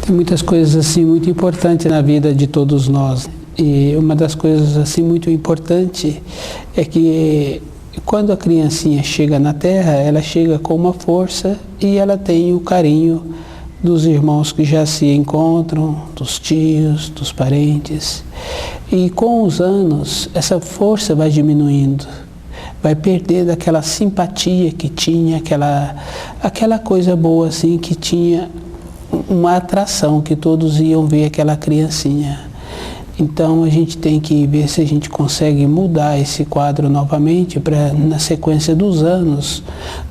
Tem muitas coisas assim muito importantes na vida de todos nós. E uma das coisas assim muito importante é que quando a criancinha chega na Terra, ela chega com uma força e ela tem o carinho dos irmãos que já se encontram, dos tios, dos parentes. E com os anos, essa força vai diminuindo, vai perdendo aquela simpatia que tinha, aquela coisa boa assim que tinha uma atração, que todos iam ver aquela criancinha. Então a gente tem que ver se a gente consegue mudar esse quadro novamente para, na sequência dos anos,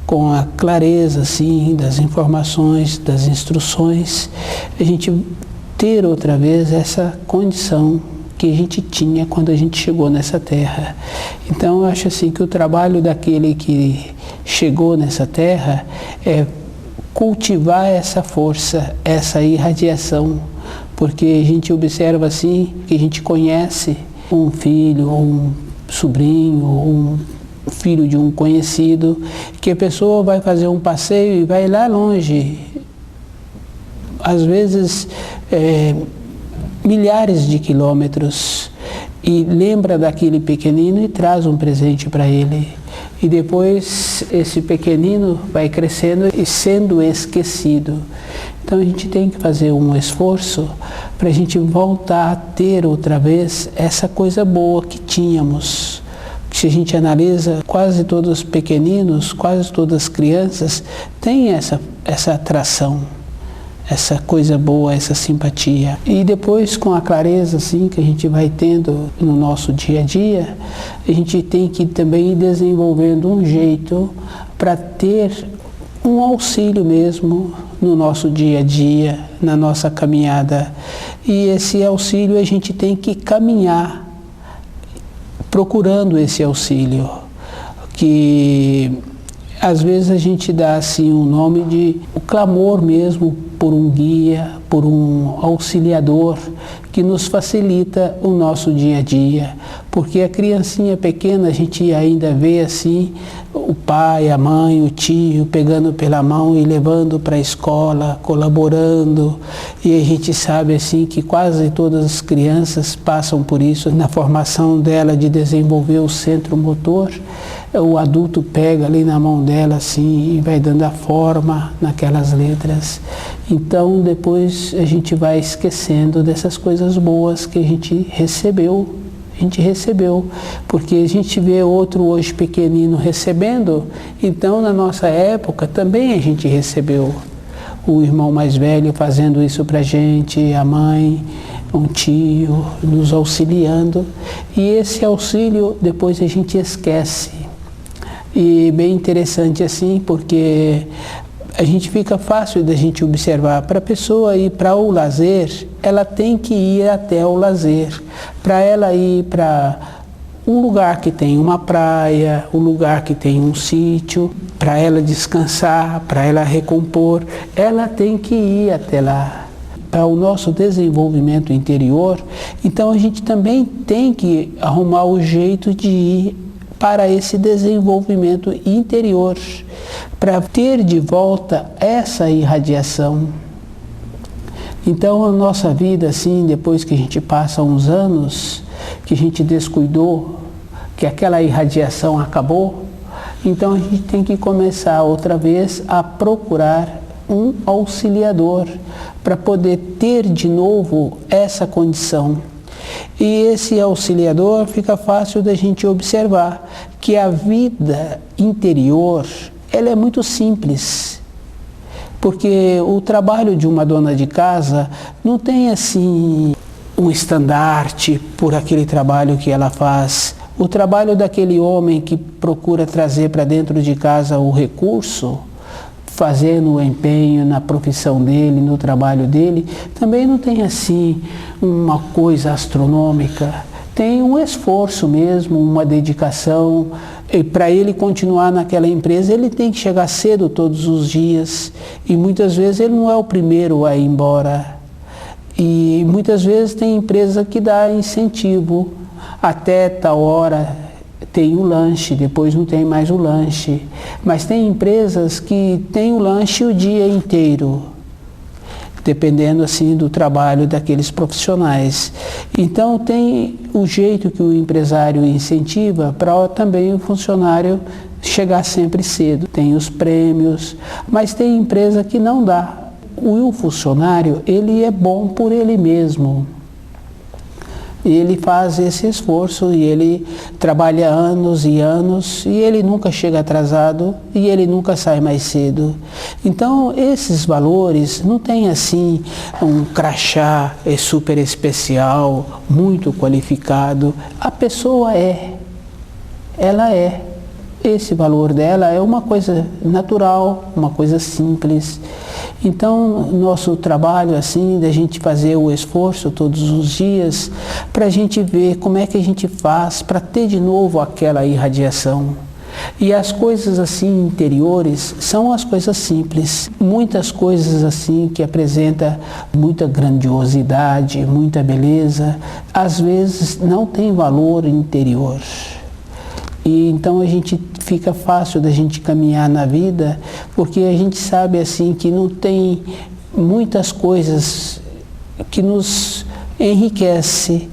com a clareza assim, das informações, das instruções, a gente ter outra vez essa condição que a gente tinha quando a gente chegou nessa terra. Então eu acho assim que o trabalho daquele que chegou nessa terra é cultivar essa força, essa irradiação, porque a gente observa assim, que a gente conhece um filho, ou um sobrinho, ou um filho de um conhecido, que a pessoa vai fazer um passeio e vai lá longe, às vezes milhares de quilômetros, e lembra daquele pequenino e traz um presente para ele. E depois esse pequenino vai crescendo e sendo esquecido. Então a gente tem que fazer um esforço para a gente voltar a ter outra vez essa coisa boa que tínhamos. Se a gente analisa, quase todos os pequeninos, quase todas as crianças têm essa atração, essa coisa boa, essa simpatia. E depois, com a clareza assim, que a gente vai tendo no nosso dia a dia, a gente tem que também ir desenvolvendo um jeito para ter um auxílio mesmo no nosso dia a dia, na nossa caminhada. E esse auxílio a gente tem que caminhar procurando esse auxílio, que às vezes a gente dá assim um nome de o clamor mesmo por um guia, por um auxiliador que nos facilita o nosso dia a dia, porque a criancinha pequena a gente ainda vê assim o pai, a mãe, o tio pegando pela mão e levando para a escola, colaborando, e a gente sabe assim que quase todas as crianças passam por isso na formação dela de desenvolver o centro motor. O adulto pega ali na mão dela assim e vai dando a forma naquelas letras. Então depois a gente vai esquecendo dessas coisas boas que a gente recebeu. Porque a gente vê outro hoje pequenino recebendo, então na nossa época também a gente recebeu. O irmão mais velho fazendo isso pra gente, a mãe, um tio nos auxiliando. E esse auxílio depois a gente esquece. E bem interessante assim, porque a gente fica fácil da gente observar. Para a pessoa ir para o lazer, ela tem que ir até o lazer. Para ela ir para um lugar que tem uma praia, um lugar que tem um sítio, para ela descansar, para ela recompor, ela tem que ir até lá. Para o nosso desenvolvimento interior, então a gente também tem que arrumar o jeito de ir para esse desenvolvimento interior, para ter de volta essa irradiação. Então a nossa vida, assim, depois que a gente passa uns anos, que a gente descuidou, que aquela irradiação acabou, então a gente tem que começar outra vez a procurar um auxiliador para poder ter de novo essa condição. E esse auxiliador fica fácil da gente observar que a vida interior, ela é muito simples, porque o trabalho de uma dona de casa não tem assim um estandarte por aquele trabalho que ela faz. O trabalho daquele homem que procura trazer para dentro de casa o recurso, fazendo o empenho na profissão dele, no trabalho dele, também não tem assim uma coisa astronômica. Tem um esforço mesmo, uma dedicação. E para ele continuar naquela empresa, ele tem que chegar cedo todos os dias. E muitas vezes ele não é o primeiro a ir embora. E muitas vezes tem empresa que dá incentivo. Até tal hora tem o lanche, depois não tem mais o lanche. Mas tem empresas que tem o lanche o dia inteiro. dependendo assim do trabalho daqueles profissionais. Então tem o jeito que o empresário incentiva para também o funcionário chegar sempre cedo. Tem os prêmios, mas tem empresa que não dá. O funcionário, ele é bom por ele mesmo. Ele faz esse esforço e ele trabalha anos e anos e ele nunca chega atrasado e ele nunca sai mais cedo. Então, esses valores não tem assim um crachá super especial, muito qualificado. A pessoa ela é. Esse valor dela é uma coisa natural, uma coisa simples. Então, nosso trabalho, assim, da gente fazer o esforço todos os dias, para a gente ver como é que a gente faz para ter de novo aquela irradiação. E as coisas, assim, interiores, são as coisas simples. Muitas coisas, assim, que apresentam muita grandiosidade, muita beleza, às vezes não tem valor interior. E então a gente fica fácil da gente caminhar na vida, porque a gente sabe assim que não tem muitas coisas que nos enriquece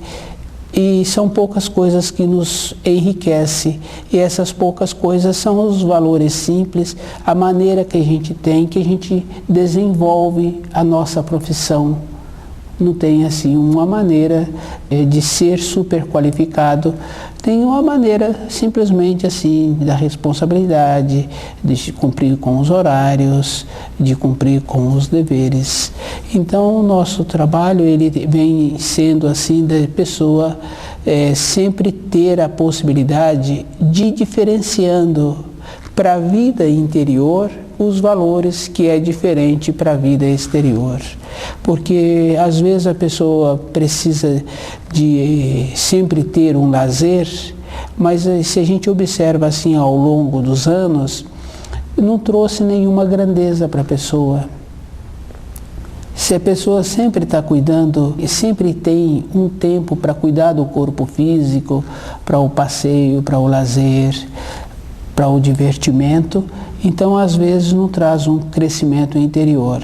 e são poucas coisas que nos enriquecem. E essas poucas coisas são os valores simples, a maneira que a gente desenvolve a nossa profissão. Não tem assim uma maneira de ser super qualificado, tem uma maneira simplesmente assim da responsabilidade, de cumprir com os horários, de cumprir com os deveres. Então o nosso trabalho ele vem sendo assim da pessoa sempre ter a possibilidade de ir diferenciando para a vida interior os valores que é diferente para a vida exterior. Porque às vezes a pessoa precisa de sempre ter um lazer, mas se a gente observa assim ao longo dos anos, não trouxe nenhuma grandeza para a pessoa. Se a pessoa sempre está cuidando e sempre tem um tempo para cuidar do corpo físico, para o passeio, para o lazer, para o divertimento, então às vezes não traz um crescimento interior.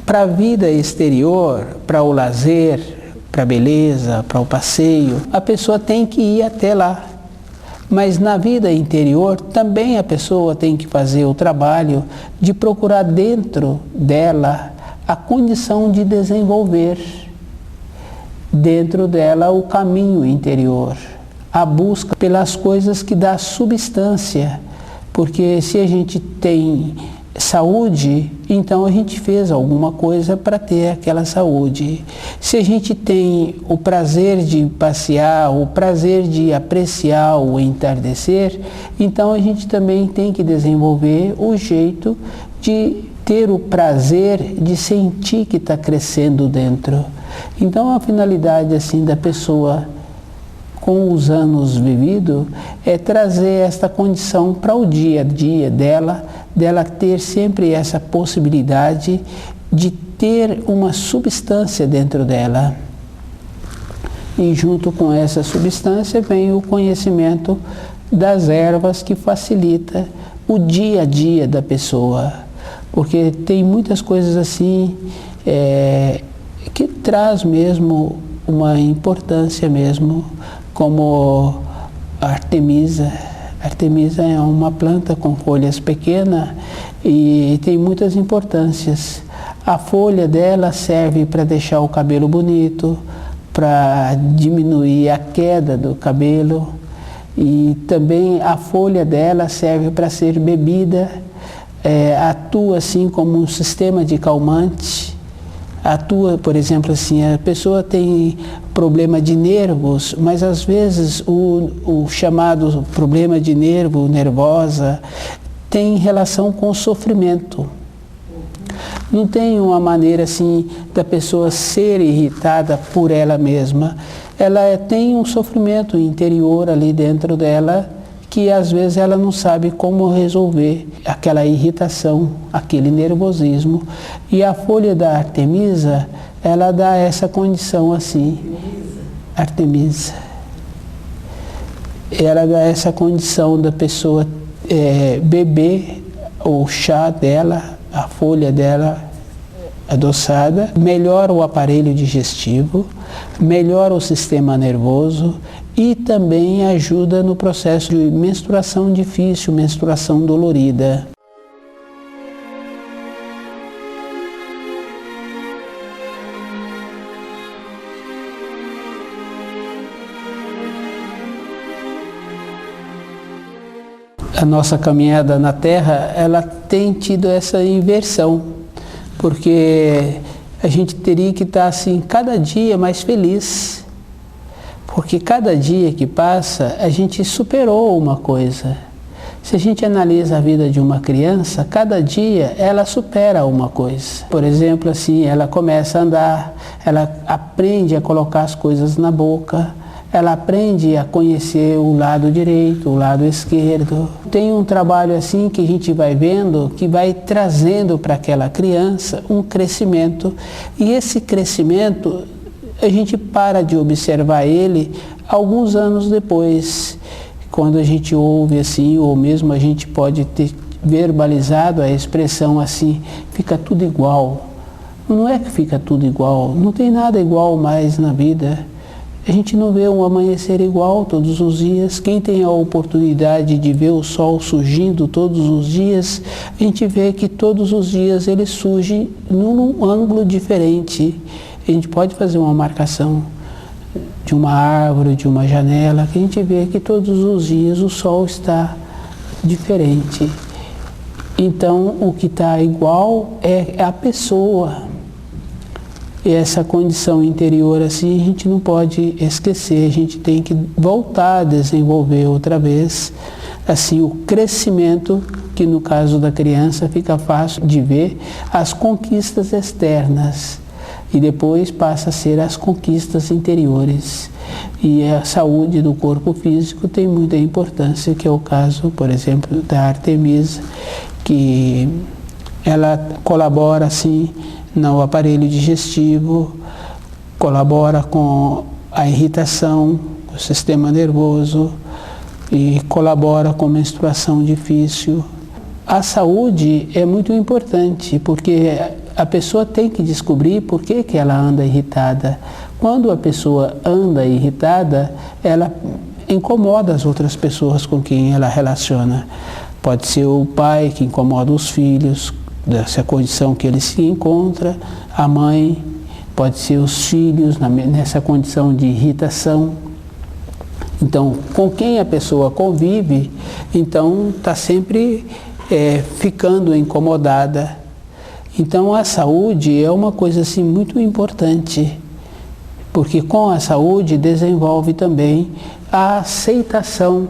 Para a vida exterior, para o lazer, para a beleza, para o passeio, a pessoa tem que ir até lá. Mas na vida interior também a pessoa tem que fazer o trabalho de procurar dentro dela a condição de desenvolver dentro dela o caminho interior, a busca pelas coisas que dá substância, porque se a gente tem saúde, então a gente fez alguma coisa para ter aquela saúde. Se a gente tem o prazer de passear, o prazer de apreciar o entardecer, então a gente também tem que desenvolver o jeito de ter o prazer de sentir que está crescendo dentro. Então a finalidade assim da pessoa com os anos vividos é trazer esta condição para o dia a dia dela ter sempre essa possibilidade de ter uma substância dentro dela. E junto com essa substância vem o conhecimento das ervas que facilita o dia a dia da pessoa. Porque tem muitas coisas assim que traz mesmo uma importância mesmo, como a artemisa. A artemisa é uma planta com folhas pequenas e tem muitas importâncias. A folha dela serve para deixar o cabelo bonito, para diminuir a queda do cabelo, e também a folha dela serve para ser bebida, atua assim como um sistema de calmante. Atua, por exemplo, assim, a pessoa tem problema de nervos, mas às vezes o chamado problema de nervosa, tem relação com o sofrimento. Não tem uma maneira assim da pessoa ser irritada por ela mesma. Ela tem um sofrimento interior ali dentro dela, que às vezes ela não sabe como resolver aquela irritação, aquele nervosismo. E a folha da artemisa ela dá essa condição assim. Artemisa. Ela dá essa condição da pessoa beber o chá dela, a folha dela adoçada, melhora o aparelho digestivo, melhora o sistema nervoso e também ajuda no processo de menstruação difícil, menstruação dolorida. A nossa caminhada na Terra, ela tem tido essa inversão, porque a gente teria que estar assim, cada dia mais feliz, porque cada dia que passa, a gente superou uma coisa. Se a gente analisa a vida de uma criança, cada dia ela supera uma coisa. Por exemplo, assim, ela começa a andar, ela aprende a colocar as coisas na boca, ela aprende a conhecer o lado direito, o lado esquerdo. Tem um trabalho assim que a gente vai vendo, que vai trazendo para aquela criança um crescimento. E esse crescimento, a gente para de observar ele alguns anos depois. Quando a gente ouve assim, ou mesmo a gente pode ter verbalizado a expressão assim, fica tudo igual. Não é que fica tudo igual, não tem nada igual mais na vida. A gente não vê um amanhecer igual todos os dias. Quem tem a oportunidade de ver o sol surgindo todos os dias, a gente vê que todos os dias ele surge num ângulo diferente. A gente pode fazer uma marcação de uma árvore, de uma janela, que a gente vê que todos os dias o sol está diferente. Então, o que está igual é a pessoa. E essa condição interior assim a gente não pode esquecer, a gente tem que voltar a desenvolver outra vez assim o crescimento, que no caso da criança fica fácil de ver as conquistas externas e depois passa a ser as conquistas interiores. E a saúde do corpo físico tem muita importância, que é o caso, por exemplo, da Artemisa, que ela colabora assim no aparelho digestivo, colabora com a irritação, o sistema nervoso e colabora com menstruação difícil. A saúde é muito importante, porque a pessoa tem que descobrir por que ela anda irritada. Quando a pessoa anda irritada, ela incomoda as outras pessoas com quem ela relaciona. Pode ser o pai que incomoda os filhos, dessa condição que ele se encontra, a mãe, pode ser os filhos nessa condição de irritação. Então, com quem a pessoa convive, então está sempre ficando incomodada. Então, a saúde é uma coisa assim muito importante, porque com a saúde desenvolve também a aceitação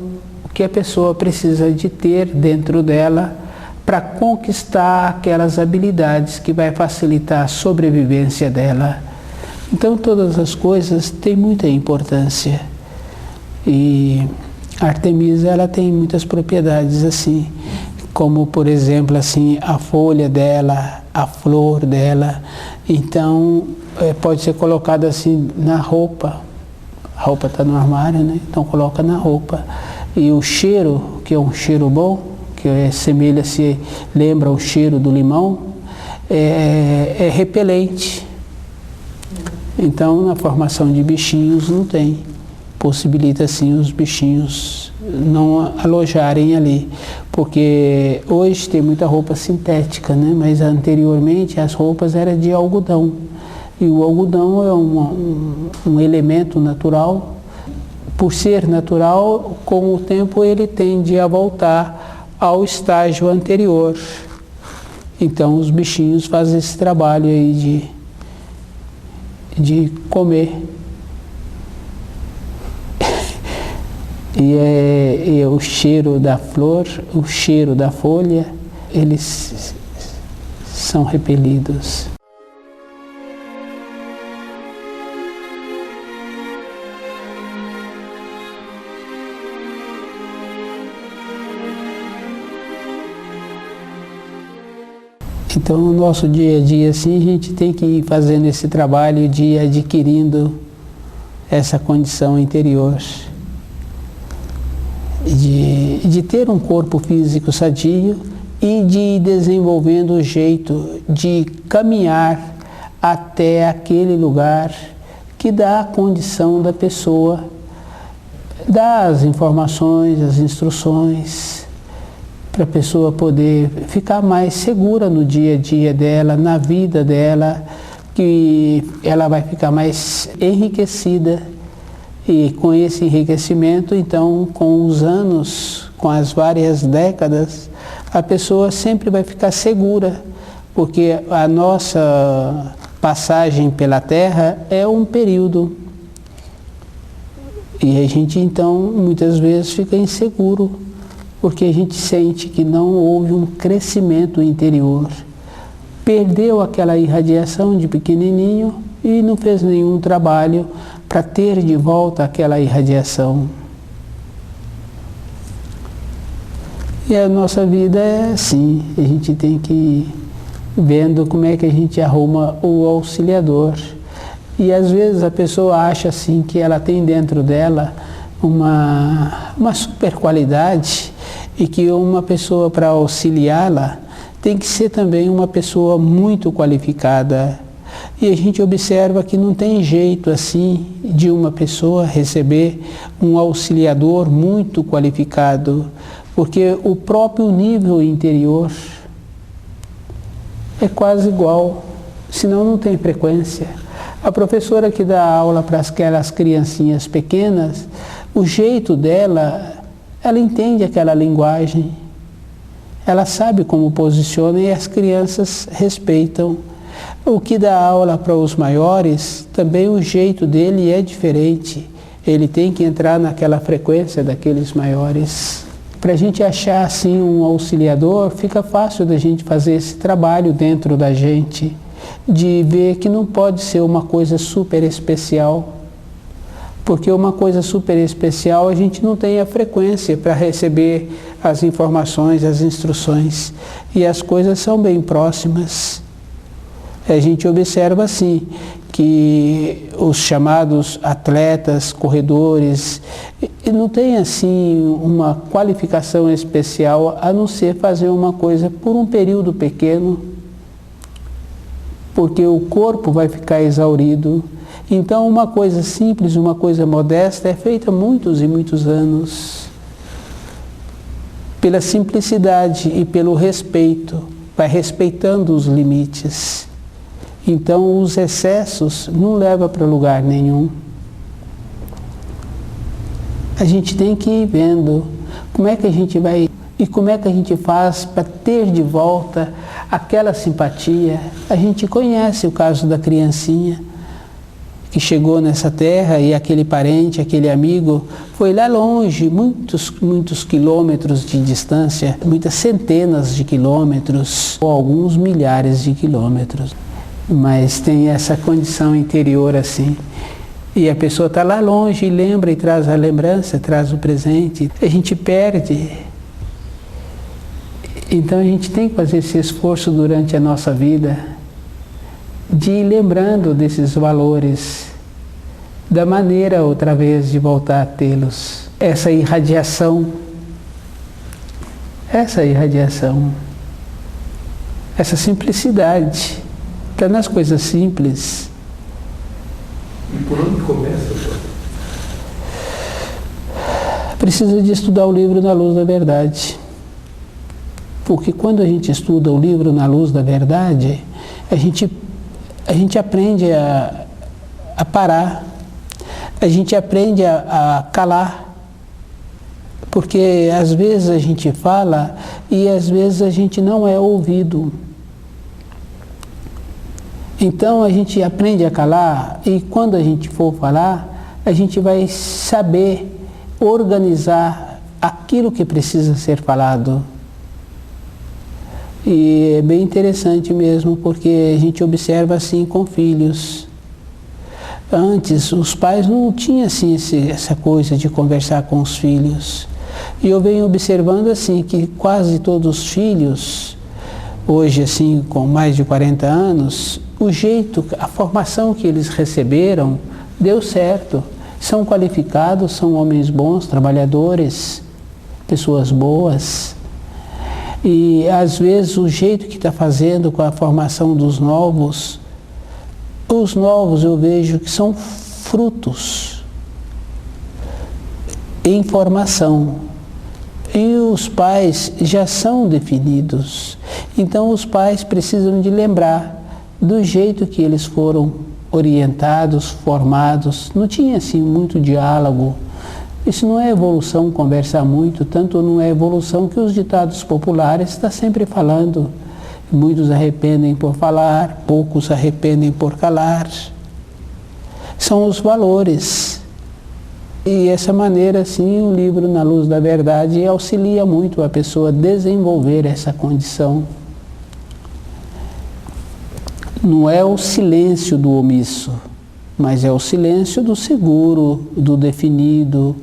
que a pessoa precisa de ter dentro dela para conquistar aquelas habilidades que vai facilitar a sobrevivência dela. Então todas as coisas têm muita importância. E a Artemisa ela tem muitas propriedades assim, como por exemplo assim a folha dela, a flor dela. Então pode ser colocada assim na roupa. A roupa está no armário, né? Então coloca na roupa. E o cheiro, que é um cheiro bom, que semelha-se, lembra o cheiro do limão, é repelente. Então, na formação de bichinhos não tem. Possibilita, assim, os bichinhos não alojarem ali. Porque hoje tem muita roupa sintética, né? Mas anteriormente as roupas eram de algodão. E o algodão é um elemento natural. Por ser natural, com o tempo ele tende a voltar ao estágio anterior. Então os bichinhos fazem esse trabalho aí de comer. E o cheiro da flor, o cheiro da folha, eles são repelidos. Então, no nosso dia a dia, assim, a gente tem que ir fazendo esse trabalho de ir adquirindo essa condição interior, de ter um corpo físico sadio e de ir desenvolvendo o jeito de caminhar até aquele lugar que dá a condição da pessoa, dá as informações, as instruções, para a pessoa poder ficar mais segura no dia a dia dela, na vida dela, que ela vai ficar mais enriquecida. E com esse enriquecimento, então, com os anos, com as várias décadas, a pessoa sempre vai ficar segura, porque a nossa passagem pela Terra é um período. E a gente, então, muitas vezes fica inseguro, porque a gente sente que não houve um crescimento interior. Perdeu aquela irradiação de pequenininho e não fez nenhum trabalho para ter de volta aquela irradiação. E a nossa vida é assim, a gente tem que ir vendo como é que a gente arruma o auxiliador. E às vezes a pessoa acha assim que ela tem dentro dela uma super qualidade e que uma pessoa para auxiliá-la tem que ser também uma pessoa muito qualificada. E a gente observa que não tem jeito assim de uma pessoa receber um auxiliador muito qualificado, porque o próprio nível interior é quase igual, senão não tem frequência. A professora que dá aula para aquelas criancinhas pequenas, o jeito dela, ela entende aquela linguagem, ela sabe como posiciona e as crianças respeitam. O que dá aula para os maiores, também o jeito dele é diferente. Ele tem que entrar naquela frequência daqueles maiores. Para a gente achar assim um auxiliador, fica fácil da gente fazer esse trabalho dentro da gente, de ver que não pode ser uma coisa super especial, porque uma coisa super especial a gente não tem a frequência para receber as informações, as instruções, e as coisas são bem próximas. A gente observa assim, que os chamados atletas, corredores, não tem assim uma qualificação especial a não ser fazer uma coisa por um período pequeno, porque o corpo vai ficar exaurido. Então uma coisa simples, uma coisa modesta é feita há muitos e muitos anos. Pela simplicidade e pelo respeito, vai respeitando os limites. Então os excessos não levam para lugar nenhum. A gente tem que ir vendo como é que a gente vai e como é que a gente faz para ter de volta aquela simpatia. A gente conhece o caso da criancinha que chegou nessa terra e aquele parente, aquele amigo, foi lá longe, muitos quilômetros de distância, muitas centenas de quilômetros, ou alguns milhares de quilômetros. Mas tem essa condição interior assim. E a pessoa está lá longe e lembra e traz a lembrança, traz o presente. A gente perde. Então a gente tem que fazer esse esforço durante a nossa vida de ir lembrando desses valores, da maneira outra vez de voltar a tê-los. Essa irradiação, essa simplicidade. Está nas coisas simples. E por onde começa, Padre? Precisa de estudar o livro Na Luz da Verdade. Porque quando a gente estuda o livro Na Luz da Verdade, a gente aprende a parar, a gente aprende a calar. Porque às vezes a gente fala e às vezes a gente não é ouvido. Então a gente aprende a calar e quando a gente for falar, a gente vai saber organizar aquilo que precisa ser falado. E é bem interessante mesmo, porque a gente observa assim com filhos. Antes, os pais não tinham assim essa coisa de conversar com os filhos. E eu venho observando assim que quase todos os filhos hoje assim, com mais de 40 anos, o jeito, a formação que eles receberam deu certo. São qualificados, são homens bons, trabalhadores, pessoas boas. E às vezes o jeito que está fazendo com a formação dos novos, os novos eu vejo que são frutos em formação. E os pais já são definidos. Então os pais precisam de lembrar do jeito que eles foram orientados, formados. Não tinha assim muito diálogo. Isso não é evolução, conversar muito, tanto não é evolução que os ditados populares estão sempre falando. Muitos arrependem por falar, poucos arrependem por calar. São os valores. E essa maneira, assim, o livro Na Luz da Verdade auxilia muito a pessoa a desenvolver essa condição. Não é o silêncio do omisso, mas é o silêncio do seguro, do definido,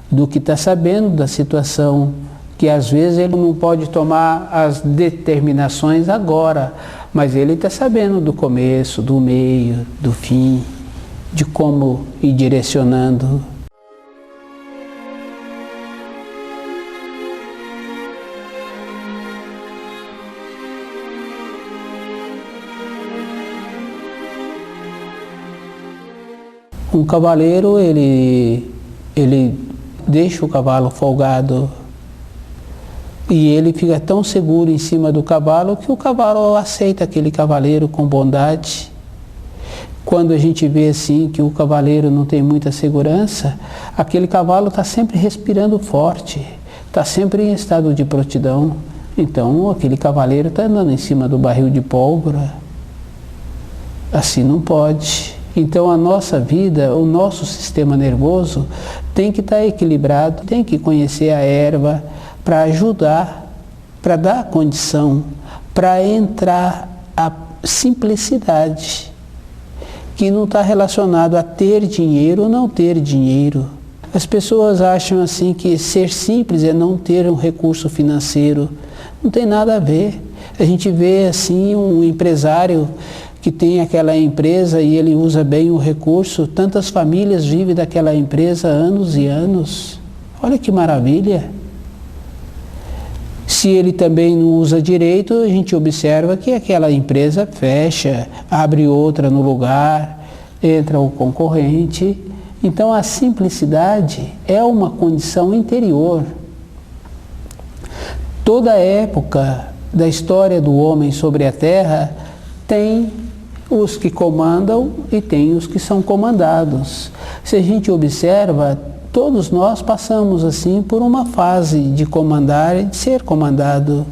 do que está sabendo da situação, que às vezes ele não pode tomar as determinações agora, mas ele está sabendo do começo, do meio, do fim, de como ir direcionando. Um cavaleiro, ele deixa o cavalo folgado e ele fica tão seguro em cima do cavalo que o cavalo aceita aquele cavaleiro com bondade. Quando a gente vê assim que o cavaleiro não tem muita segurança, aquele cavalo está sempre respirando forte, está sempre em estado de prontidão. Então aquele cavaleiro está andando em cima do barril de pólvora. Assim não pode. Então a nossa vida, o nosso sistema nervoso tem que estar equilibrado, tem que conhecer a erva para ajudar, para dar condição, para entrar a simplicidade, que não está relacionado a ter dinheiro ou não ter dinheiro. As pessoas acham assim que ser simples é não ter um recurso financeiro. Não tem nada a ver. A gente vê assim um empresário que tem aquela empresa e ele usa bem o recurso, tantas famílias vivem daquela empresa anos e anos. Olha que maravilha! Se ele também não usa direito, a gente observa que aquela empresa fecha, abre outra no lugar, entra o concorrente. Então a simplicidade é uma condição interior. Toda época da história do homem sobre a terra tem os que comandam e tem os que são comandados. Se a gente observa, todos nós passamos assim por uma fase de comandar e de ser comandado.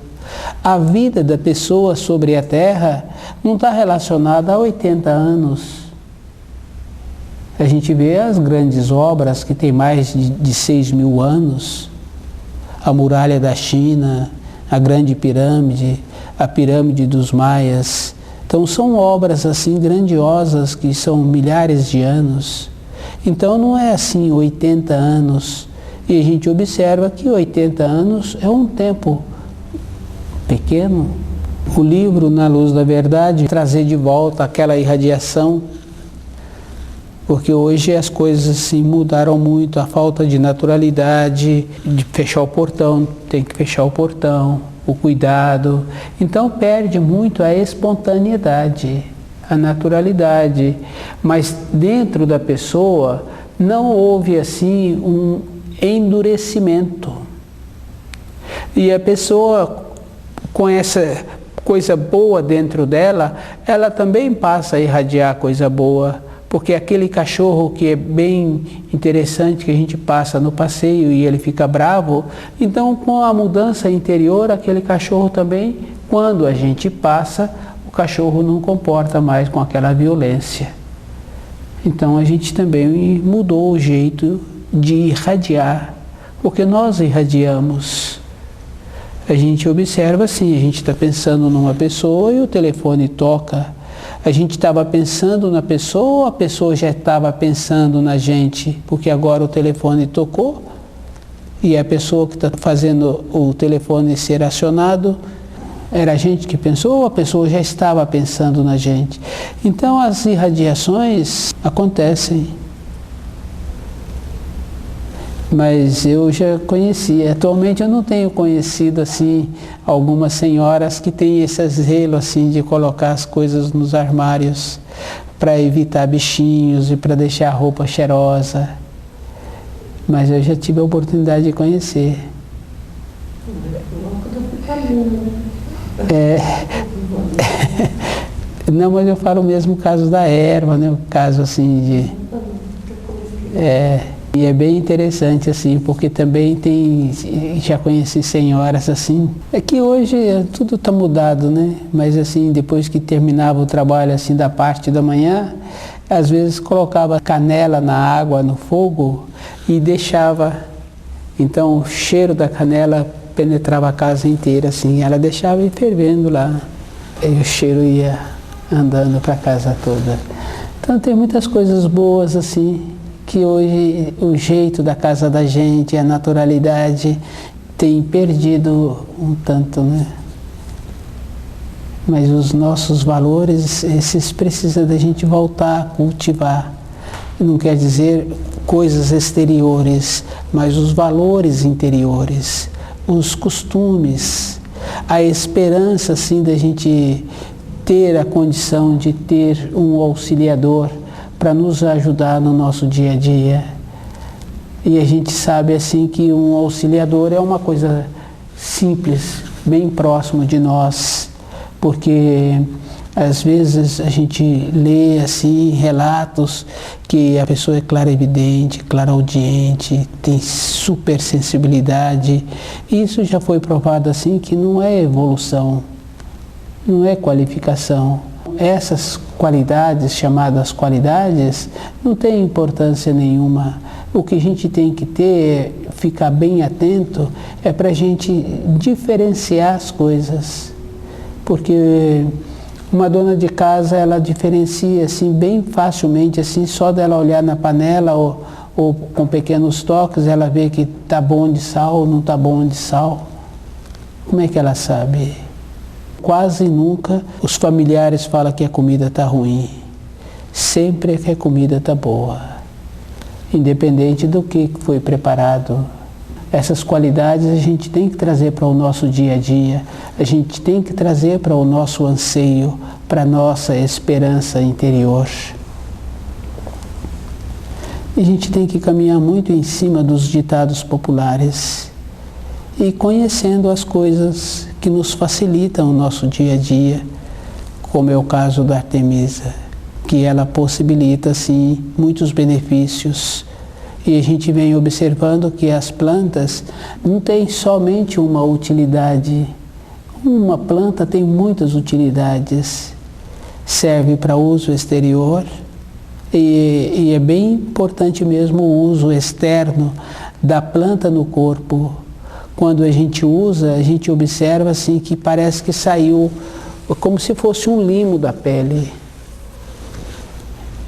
A vida da pessoa sobre a terra não está relacionada a 80 anos. A gente vê as grandes obras que têm mais de 6.000 anos. A muralha da China, a grande pirâmide, a pirâmide dos maias. Então são obras assim grandiosas que são milhares de anos. Então não é assim 80 anos. E a gente observa que 80 anos é um tempo pequeno. O livro Na Luz da Verdade trazer de volta aquela irradiação, porque hoje as coisas assim mudaram muito, a falta de naturalidade, de fechar o portão, tem que fechar o portão. O cuidado, então perde muito a espontaneidade, a naturalidade, mas dentro da pessoa não houve assim um endurecimento. E a pessoa com essa coisa boa dentro dela, ela também passa a irradiar coisa boa. Porque aquele cachorro que é bem interessante, que a gente passa no passeio e ele fica bravo, então com a mudança interior, aquele cachorro também, quando a gente passa, o cachorro não comporta mais com aquela violência. Então a gente também mudou o jeito de irradiar, porque nós irradiamos. A gente observa assim, a gente está pensando numa pessoa e o telefone toca. A gente estava pensando na pessoa, a pessoa já estava pensando na gente, porque agora o telefone tocou e a pessoa que está fazendo o telefone ser acionado Era a gente que pensou ou a pessoa já estava pensando na gente? Então as irradiações acontecem. Mas eu já conhecia. Atualmente eu não tenho conhecido assim algumas senhoras que têm esse zelo assim de colocar as coisas nos armários para evitar bichinhos e para deixar a roupa cheirosa. Mas eu já tive a oportunidade de conhecer. Não, mas eu falo mesmo o caso da erva, né? O caso assim de... E é bem interessante assim, porque também já conheci senhoras assim, é que hoje tudo está mudado, né? Mas assim, depois que terminava o trabalho assim da parte da manhã, às vezes colocava canela na água, no fogo e deixava, então o cheiro da canela penetrava a casa inteira assim, ela deixava ir fervendo lá, e o cheiro ia andando para a casa toda. Então tem muitas coisas boas assim, que hoje o jeito da casa da gente, a naturalidade tem perdido um tanto, né? Mas os nossos valores, esses precisa da gente voltar a cultivar. Não quer dizer coisas exteriores, mas os valores interiores, os costumes, a esperança assim da gente ter a condição de ter um auxiliador para nos ajudar no nosso dia a dia. E a gente sabe assim que um auxiliador é uma coisa simples, bem próximo de nós, porque às vezes a gente lê assim relatos que a pessoa é clarividente, clareaudiente, tem super sensibilidade. Isso já foi provado assim que não é evolução, não é qualificação. Essas qualidades, chamadas qualidades, não tem importância nenhuma. O que a gente tem que ter, ficar bem atento, é para a gente diferenciar as coisas. Porque uma dona de casa, ela diferencia assim, bem facilmente, assim, só dela olhar na panela ou com pequenos toques, ela vê que está bom de sal ou não está bom de sal. Como é que ela sabe? Quase nunca os familiares falam que a comida está ruim. Sempre é que a comida está boa, independente do que foi preparado. Essas qualidades a gente tem que trazer para o nosso dia a dia, a gente tem que trazer para o nosso anseio, para a nossa esperança interior. E a gente tem que caminhar muito em cima dos ditados populares e conhecendo as coisas que nos facilitam o nosso dia a dia, como é o caso da Artemisa, que ela possibilita, assim, muitos benefícios. E a gente vem observando que as plantas não têm somente uma utilidade. Uma planta tem muitas utilidades. Serve para uso exterior e é bem importante mesmo o uso externo da planta no corpo. Quando a gente usa, a gente observa assim que parece que saiu como se fosse um limo da pele.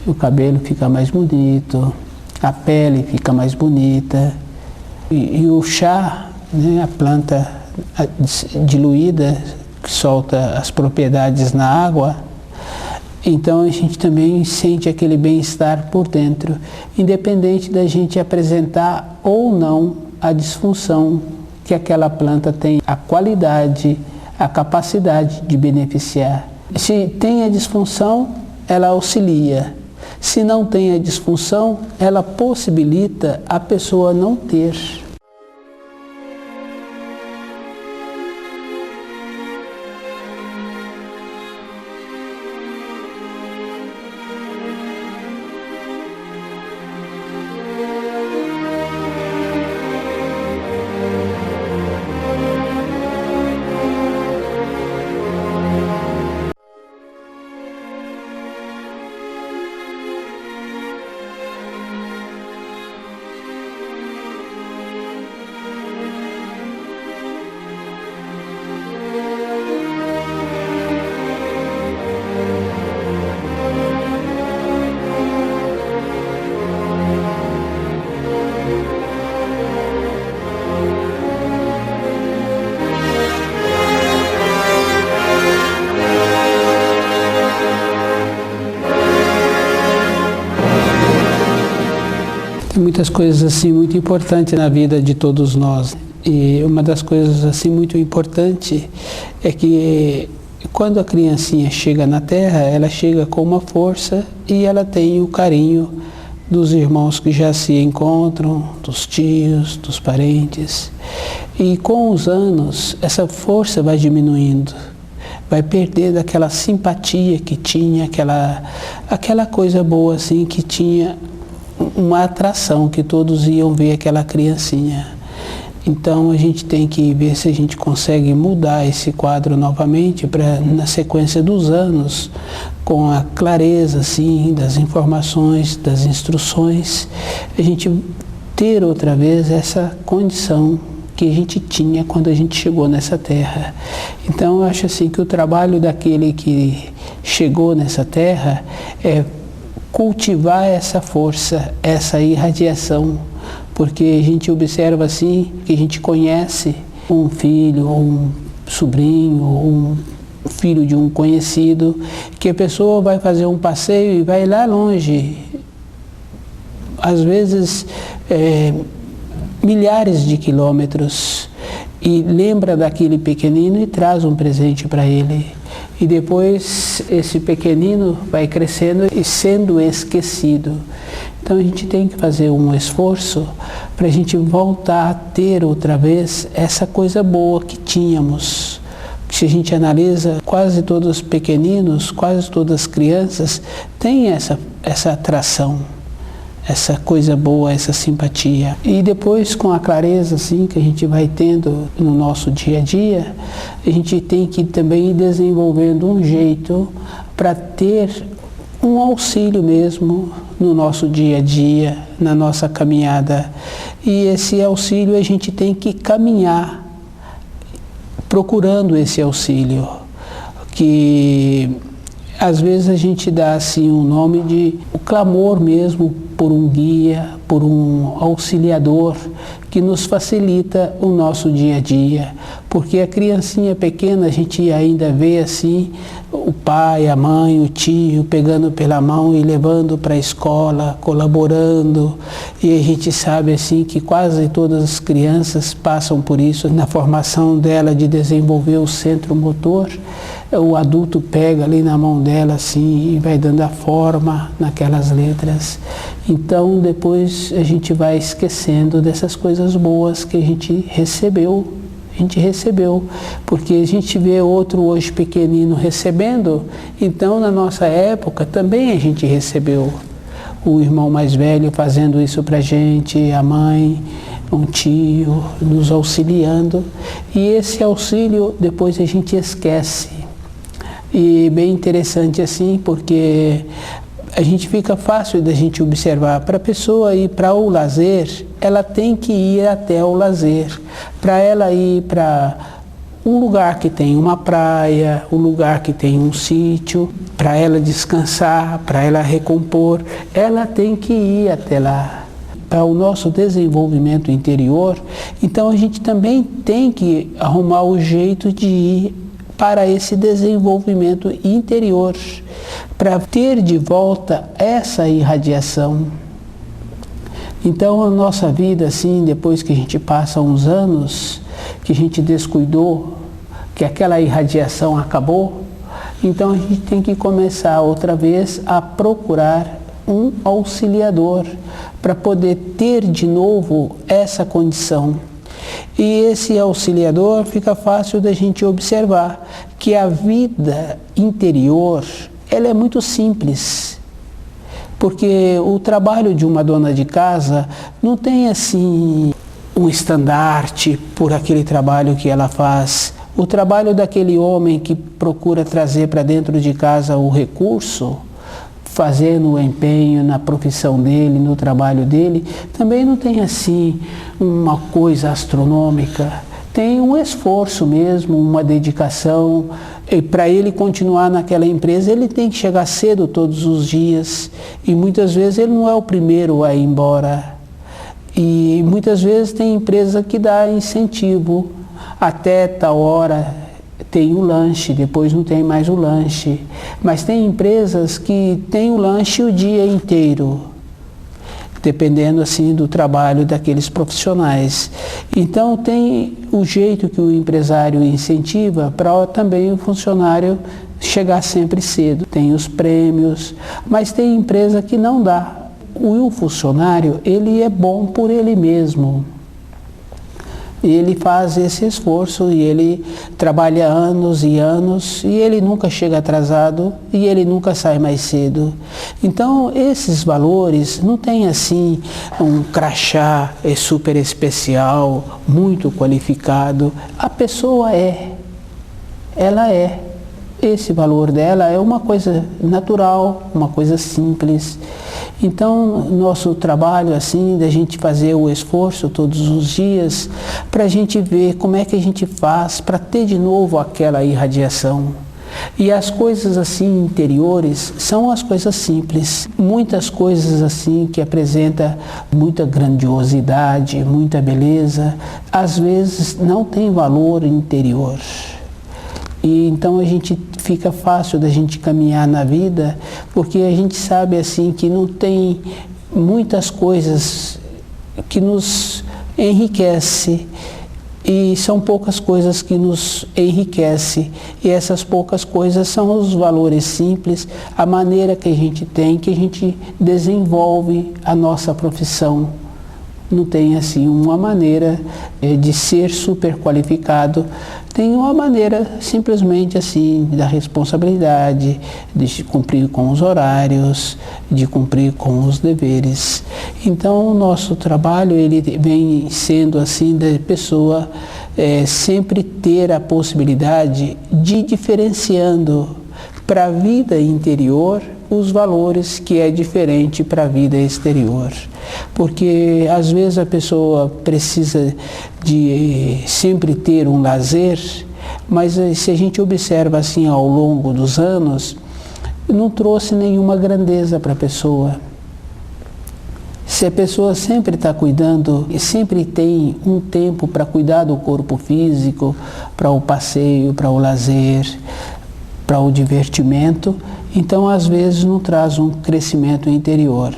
O cabelo fica mais bonito, a pele fica mais bonita. E o chá, né, a planta diluída, que solta as propriedades na água, então a gente também sente aquele bem-estar por dentro, independente da gente apresentar ou não a disfunção que aquela planta tem, a qualidade, a capacidade de beneficiar. Se tem a disfunção, ela auxilia. Se não tem a disfunção, ela possibilita a pessoa não ter. Tem muitas coisas assim muito importantes na vida de todos nós. E uma das coisas assim muito importante é que quando a criancinha chega na Terra, ela chega com uma força e ela tem o carinho dos irmãos que já se encontram, dos tios, dos parentes. E com os anos, essa força vai diminuindo, vai perdendo aquela simpatia que tinha, aquela coisa boa assim que tinha uma atração, que todos iam ver aquela criancinha. Então a gente tem que ver se a gente consegue mudar esse quadro novamente para, na sequência dos anos, com a clareza assim, das informações, das instruções, a gente ter outra vez essa condição que a gente tinha quando a gente chegou nessa terra. Então eu acho assim que o trabalho daquele que chegou nessa terra é cultivar essa força, essa irradiação, porque a gente observa assim, que a gente conhece um filho, ou um sobrinho, ou um filho de um conhecido, que a pessoa vai fazer um passeio e vai lá longe, às vezes milhares de quilômetros, e lembra daquele pequenino e traz um presente para ele. E depois esse pequenino vai crescendo e sendo esquecido. Então a gente tem que fazer um esforço para a gente voltar a ter outra vez essa coisa boa que tínhamos. Se a gente analisa, quase todos os pequeninos, quase todas as crianças têm essa atração, essa coisa boa, essa simpatia. E depois, com a clareza assim, que a gente vai tendo no nosso dia a dia, a gente tem que também ir desenvolvendo um jeito para ter um auxílio mesmo no nosso dia a dia, na nossa caminhada. E esse auxílio a gente tem que caminhar procurando esse auxílio, que às vezes a gente dá assim um nome de o clamor mesmo por um guia, por um auxiliador que nos facilita o nosso dia a dia. Porque a criancinha pequena, a gente ainda vê assim o pai, a mãe, o tio pegando pela mão e levando para a escola, colaborando. E a gente sabe assim que quase todas as crianças passam por isso na formação dela de desenvolver o centro motor. O adulto pega ali na mão dela assim e vai dando a forma naquelas letras. Então depois a gente vai esquecendo dessas coisas boas que a gente recebeu. Porque a gente vê outro hoje pequenino recebendo, então na nossa época também a gente recebeu. O irmão mais velho fazendo isso pra gente, a mãe, um tio nos auxiliando. E esse auxílio depois a gente esquece. E bem interessante assim, porque a gente fica fácil da gente observar. Para a pessoa ir para o lazer, ela tem que ir até o lazer. Para ela ir para um lugar que tem uma praia, um lugar que tem um sítio, para ela descansar, para ela recompor, ela tem que ir até lá. Para o nosso desenvolvimento interior, então a gente também tem que arrumar o jeito de ir para esse desenvolvimento interior, para ter de volta essa irradiação. Então a nossa vida, assim, depois que a gente passa uns anos, que a gente descuidou, que aquela irradiação acabou, então a gente tem que começar outra vez a procurar um auxiliador para poder ter de novo essa condição. E esse auxiliador fica fácil da gente observar que a vida interior, ela é muito simples, porque o trabalho de uma dona de casa não tem assim um estandarte por aquele trabalho que ela faz. O trabalho daquele homem que procura trazer para dentro de casa o recurso, fazendo o empenho na profissão dele, no trabalho dele, também não tem assim uma coisa astronômica. Tem um esforço mesmo, uma dedicação. E para ele continuar naquela empresa, ele tem que chegar cedo todos os dias. E muitas vezes ele não é o primeiro a ir embora. E muitas vezes tem empresa que dá incentivo. Até tal hora tem o lanche, depois não tem mais o lanche. Mas tem empresas que têm o lanche o dia inteiro. dependendo assim do trabalho daqueles profissionais. Então tem o jeito que o empresário incentiva para também o funcionário chegar sempre cedo. Tem os prêmios, mas tem empresa que não dá. O funcionário, ele é bom por ele mesmo. Ele faz esse esforço e ele trabalha anos e anos e ele nunca chega atrasado e ele nunca sai mais cedo. Então, esses valores não tem assim um crachá super especial, muito qualificado. A pessoa ela é. Esse valor dela é uma coisa natural, uma coisa simples. Então, nosso trabalho, assim, da gente fazer o esforço todos os dias, para a gente ver como é que a gente faz para ter de novo aquela irradiação. E as coisas, assim, interiores, são as coisas simples. Muitas coisas, assim, que apresentam muita grandiosidade, muita beleza, às vezes não tem valor interior. E então a gente fica fácil da gente caminhar na vida, porque a gente sabe assim que não tem muitas coisas que nos enriquece e são poucas coisas que nos enriquecem. E essas poucas coisas são os valores simples, a maneira que a gente tem, que a gente desenvolve a nossa profissão. Não tem assim uma maneira de ser super qualificado, tem uma maneira simplesmente assim da responsabilidade, de cumprir com os horários, de cumprir com os deveres. Então o nosso trabalho ele vem sendo assim da pessoa sempre ter a possibilidade de ir diferenciando para a vida interior os valores que é diferente para a vida exterior. Porque às vezes a pessoa precisa de sempre ter um lazer, mas se a gente observa assim ao longo dos anos, não trouxe nenhuma grandeza para a pessoa. Se a pessoa sempre está cuidando e sempre tem um tempo para cuidar do corpo físico, para o passeio, para o lazer, para o divertimento, então às vezes não traz um crescimento interior.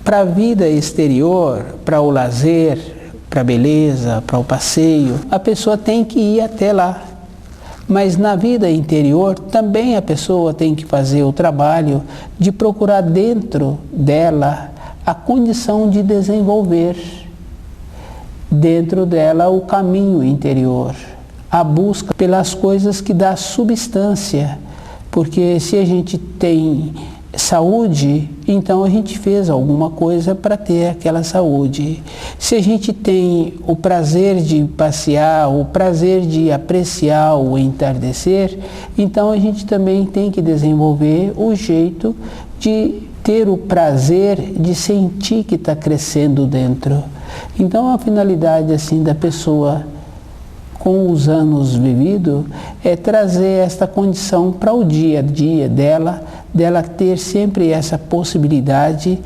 Para a vida exterior, para o lazer, para a beleza, para o passeio, a pessoa tem que ir até lá. Mas na vida interior também a pessoa tem que fazer o trabalho de procurar dentro dela a condição de desenvolver dentro dela o caminho interior, a busca pelas coisas que dá substância, porque se a gente tem saúde, então a gente fez alguma coisa para ter aquela saúde. Se a gente tem o prazer de passear, o prazer de apreciar o entardecer, então a gente também tem que desenvolver o jeito de ter o prazer de sentir que está crescendo dentro. Então a finalidade assim da pessoa com os anos vividos é trazer esta condição para o dia a dia dela ter sempre essa possibilidade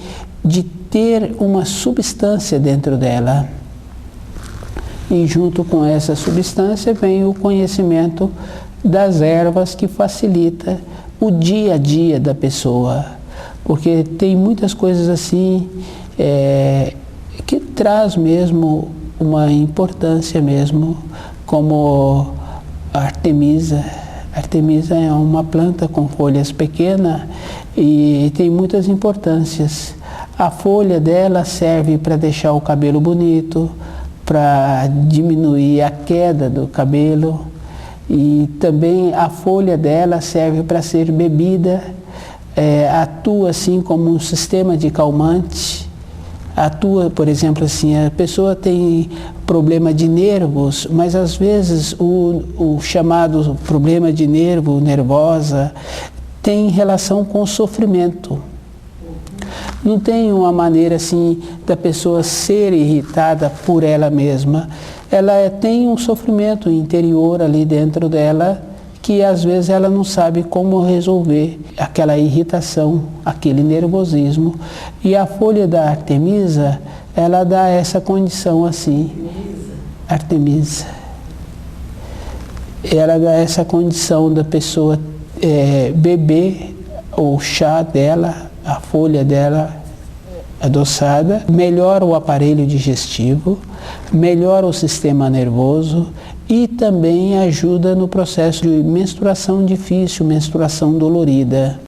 de ter uma substância dentro dela. E junto com essa substância vem o conhecimento das ervas que facilita o dia a dia da pessoa. Porque tem muitas coisas assim que traz mesmo uma importância mesmo, como a artemisa. A artemisa é uma planta com folhas pequenas e tem muitas importâncias. A folha dela serve para deixar o cabelo bonito, para diminuir a queda do cabelo, e também a folha dela serve para ser bebida, atua assim como um sistema de calmante. Atua, por exemplo, assim, a pessoa tem problema de nervos, mas às vezes o chamado problema de nervo, nervosa, tem relação com o sofrimento. Não tem uma maneira assim da pessoa ser irritada por ela mesma. Ela tem um sofrimento interior ali dentro dela que às vezes ela não sabe como resolver aquela irritação, aquele nervosismo. E a folha da artemisa, ela dá essa condição assim. Artemisa. Ela dá essa condição da pessoa beber o chá dela, a folha dela adoçada, melhora o aparelho digestivo, melhora o sistema nervoso e também ajuda no processo de menstruação difícil, menstruação dolorida.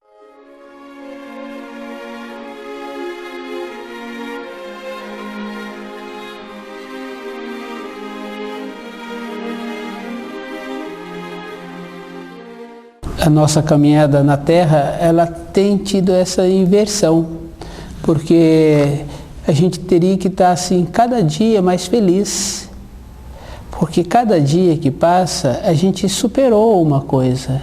A nossa caminhada na Terra, ela tem tido essa inversão, porque a gente teria que estar assim, cada dia mais feliz, porque cada dia que passa, a gente superou uma coisa.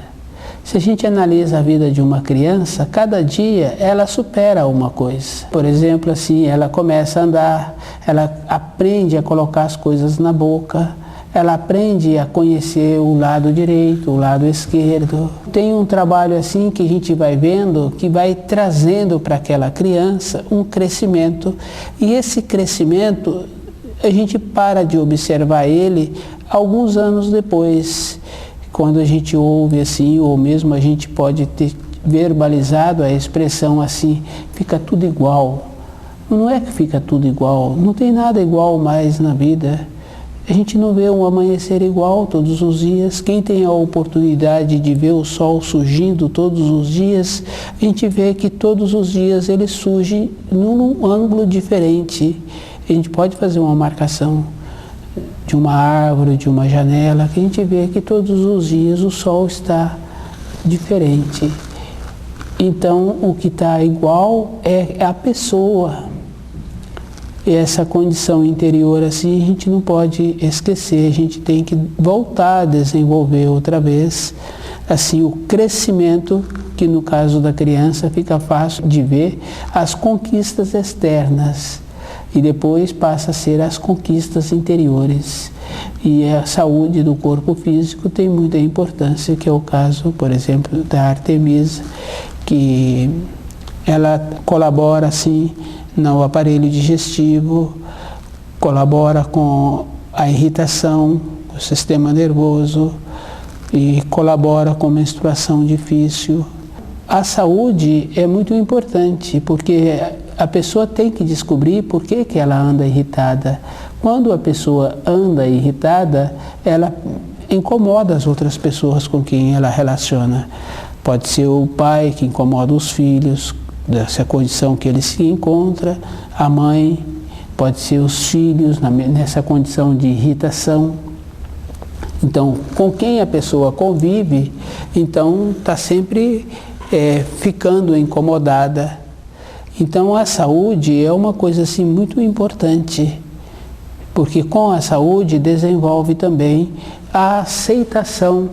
Se a gente analisa a vida de uma criança, cada dia ela supera uma coisa. Por exemplo, assim, ela começa a andar, ela aprende a colocar as coisas na boca, ela aprende a conhecer o lado direito, o lado esquerdo. Tem um trabalho assim que a gente vai vendo, que vai trazendo para aquela criança um crescimento. E esse crescimento, a gente para de observar ele alguns anos depois. Quando a gente ouve assim, ou mesmo a gente pode ter verbalizado a expressão assim, fica tudo igual. Não é que fica tudo igual, não tem nada igual mais na vida. A gente não vê um amanhecer igual todos os dias. Quem tem a oportunidade de ver o sol surgindo todos os dias, a gente vê que todos os dias ele surge num ângulo diferente. A gente pode fazer uma marcação de uma árvore, de uma janela, que a gente vê que todos os dias o sol está diferente. Então, o que está igual é a pessoa. E essa condição interior assim a gente não pode esquecer, a gente tem que voltar a desenvolver outra vez assim o crescimento, que no caso da criança fica fácil de ver as conquistas externas e depois passa a ser as conquistas interiores. E a saúde do corpo físico tem muita importância, que é o caso, por exemplo, da Artemisa, que ela colabora assim no aparelho digestivo, colabora com a irritação do sistema nervoso e colabora com menstruação difícil. A saúde é muito importante, porque a pessoa tem que descobrir por que ela anda irritada. Quando a pessoa anda irritada, ela incomoda as outras pessoas com quem ela relaciona. Pode ser o pai que incomoda os filhos, dessa condição que ele se encontra, a mãe, pode ser os filhos nessa condição de irritação. Então, com quem a pessoa convive, então está sempre ficando incomodada. Então, a saúde é uma coisa assim muito importante, porque com a saúde desenvolve também a aceitação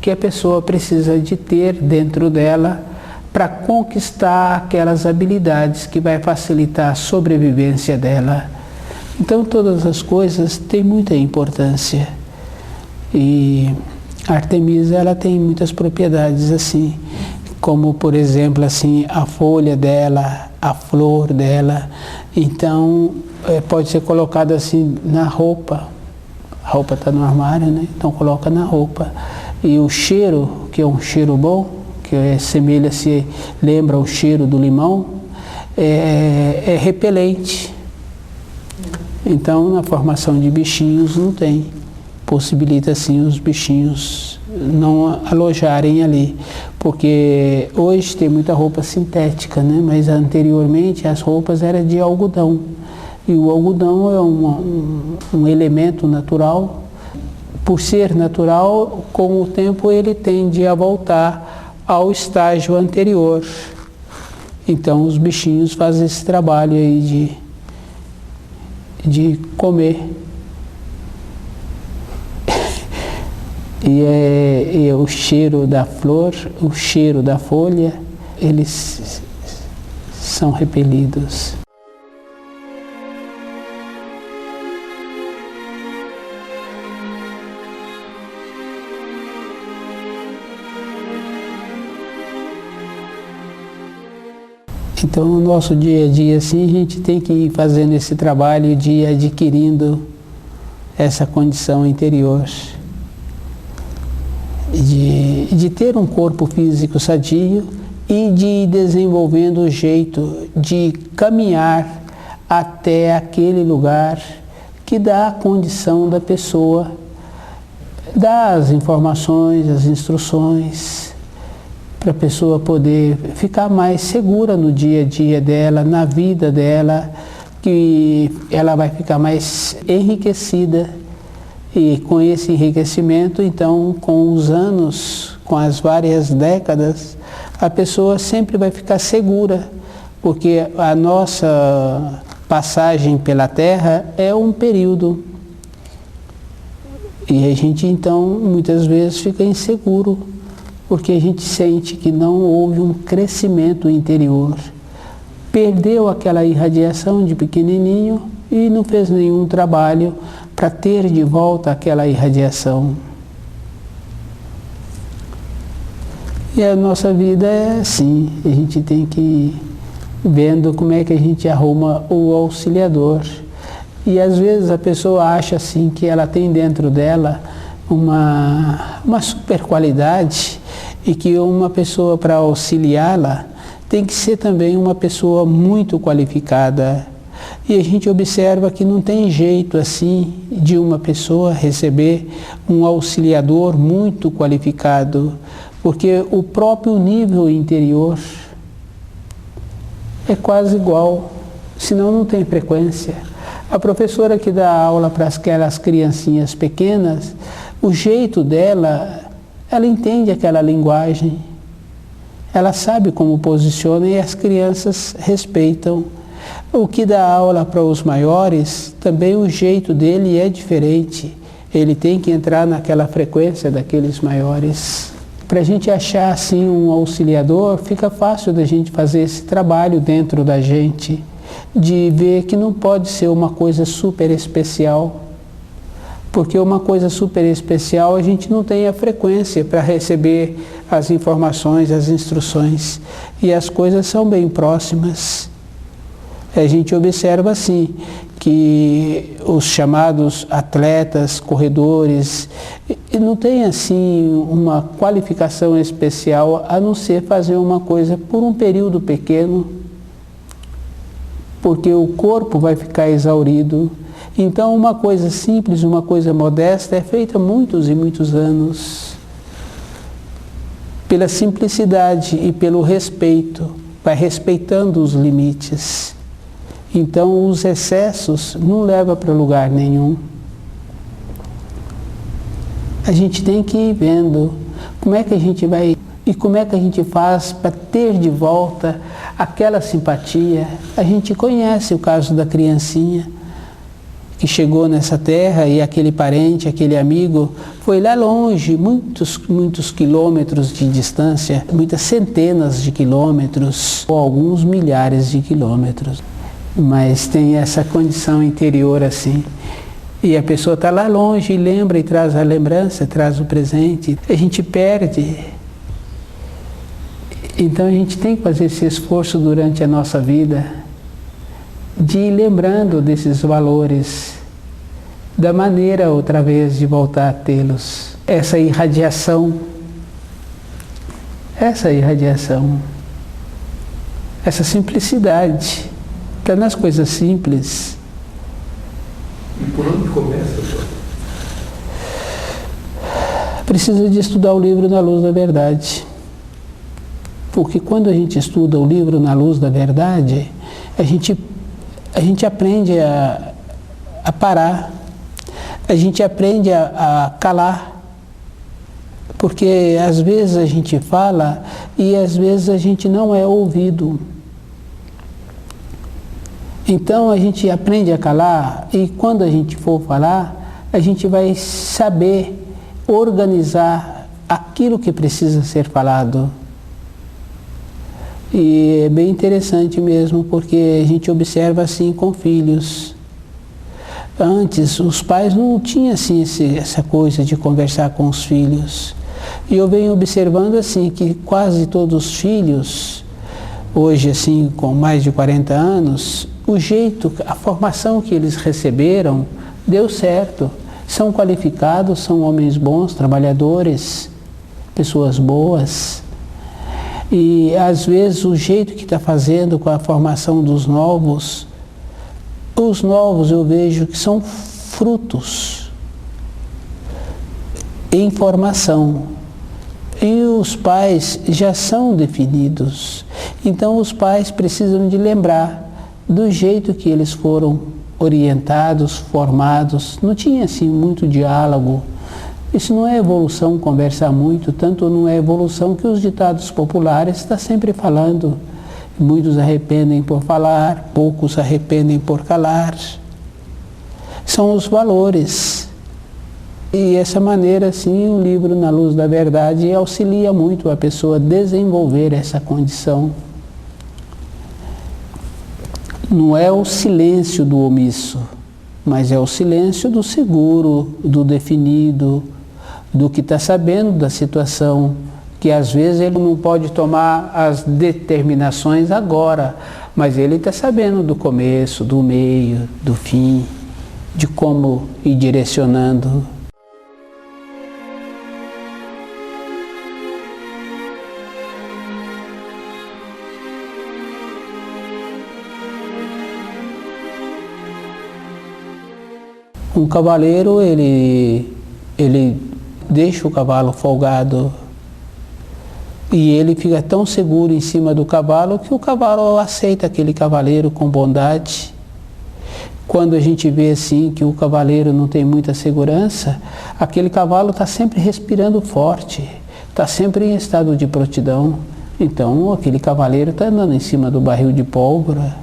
que a pessoa precisa de ter dentro dela para conquistar aquelas habilidades que vai facilitar a sobrevivência dela. Então todas as coisas têm muita importância. E a Artemisa ela tem muitas propriedades assim, como por exemplo assim a folha dela, a flor dela. Então pode ser colocada assim na roupa. A roupa está no armário, né? Então coloca na roupa. E o cheiro, que é um cheiro bom, que semelha-se, lembra o cheiro do limão, é repelente. Então, na formação de bichinhos não tem. Possibilita, assim, os bichinhos não alojarem ali. Porque hoje tem muita roupa sintética, né? Mas anteriormente as roupas eram de algodão. E o algodão é um elemento natural. Por ser natural, com o tempo ele tende a voltar ao estágio anterior. Então os bichinhos fazem esse trabalho aí de comer. E o cheiro da flor, o cheiro da folha, eles são repelidos. Então, no nosso dia a dia, assim, a gente tem que ir fazendo esse trabalho de ir adquirindo essa condição interior, de ter um corpo físico sadio e de ir desenvolvendo o jeito de caminhar até aquele lugar que dá a condição da pessoa, dá as informações, as instruções, para a pessoa poder ficar mais segura no dia a dia dela, na vida dela, que ela vai ficar mais enriquecida. E com esse enriquecimento, então, com os anos, com as várias décadas, a pessoa sempre vai ficar segura, porque a nossa passagem pela Terra é um período. E a gente, então, muitas vezes fica inseguro, porque a gente sente que não houve um crescimento interior. Perdeu aquela irradiação de pequenininho e não fez nenhum trabalho para ter de volta aquela irradiação. E a nossa vida é assim, a gente tem que ir vendo como é que a gente arruma o auxiliador. E às vezes a pessoa acha assim que ela tem dentro dela uma super qualidade e que uma pessoa para auxiliá-la tem que ser também uma pessoa muito qualificada. E a gente observa que não tem jeito assim de uma pessoa receber um auxiliador muito qualificado, porque o próprio nível interior é quase igual, senão não tem frequência. A professora que dá aula para aquelas criancinhas pequenas, o jeito dela, ela entende aquela linguagem, ela sabe como posiciona e as crianças respeitam. O que dá aula para os maiores, também o jeito dele é diferente. Ele tem que entrar naquela frequência daqueles maiores. Para a gente achar assim um auxiliador, fica fácil da gente fazer esse trabalho dentro da gente, de ver que não pode ser uma coisa super especial, porque uma coisa super especial a gente não tem a frequência para receber as informações, as instruções, e as coisas são bem próximas. A gente observa assim, que os chamados atletas, corredores, não tem assim uma qualificação especial a não ser fazer uma coisa por um período pequeno, porque o corpo vai ficar exaurido. Então uma coisa simples, uma coisa modesta é feita há muitos e muitos anos, pela simplicidade e pelo respeito, vai respeitando os limites. Então os excessos não levam para lugar nenhum. A gente tem que ir vendo como é que a gente vai e como é que a gente faz para ter de volta aquela simpatia. A gente conhece o caso da criancinha que chegou nessa terra e aquele parente, aquele amigo, foi lá longe, muitos quilômetros de distância, muitas centenas de quilômetros, ou alguns milhares de quilômetros. Mas tem essa condição interior assim. E a pessoa está lá longe e lembra e traz a lembrança, traz o presente. A gente perde. Então a gente tem que fazer esse esforço durante a nossa vida de ir lembrando desses valores, da maneira outra vez de voltar a tê-los. Essa irradiação, essa simplicidade. Está nas coisas simples. E por onde começa, senhor? Precisa de estudar o livro Na Luz da Verdade. Porque quando a gente estuda o livro Na Luz da Verdade, a gente aprende a parar, a gente aprende a calar. Porque às vezes a gente fala e às vezes a gente não é ouvido. Então a gente aprende a calar e quando a gente for falar, a gente vai saber organizar aquilo que precisa ser falado. E é bem interessante mesmo, porque a gente observa assim com filhos. Antes, os pais não tinham assim essa coisa de conversar com os filhos. E eu venho observando assim que quase todos os filhos hoje assim com mais de 40 anos, o jeito, a formação que eles receberam deu certo. São qualificados, são homens bons, trabalhadores, pessoas boas. E às vezes o jeito que está fazendo com a formação dos novos, os novos eu vejo que são frutos em formação. E os pais já são definidos. Então os pais precisam de lembrar do jeito que eles foram orientados, formados. Não tinha assim muito diálogo. Isso não é evolução, conversar muito, tanto não é evolução que os ditados populares estão sempre falando. Muitos arrependem por falar, poucos arrependem por calar. São os valores. E essa maneira, assim, o livro Na Luz da Verdade auxilia muito a pessoa a desenvolver essa condição. Não é o silêncio do omisso, mas é o silêncio do seguro, do definido, do que está sabendo da situação, que às vezes ele não pode tomar as determinações agora, mas ele está sabendo do começo, do meio, do fim, de como ir direcionando. Um cavaleiro, ele deixa o cavalo folgado e ele fica tão seguro em cima do cavalo que o cavalo aceita aquele cavaleiro com bondade. Quando a gente vê assim que o cavaleiro não tem muita segurança, aquele cavalo está sempre respirando forte, está sempre em estado de prontidão. Então aquele cavaleiro está andando em cima do barril de pólvora.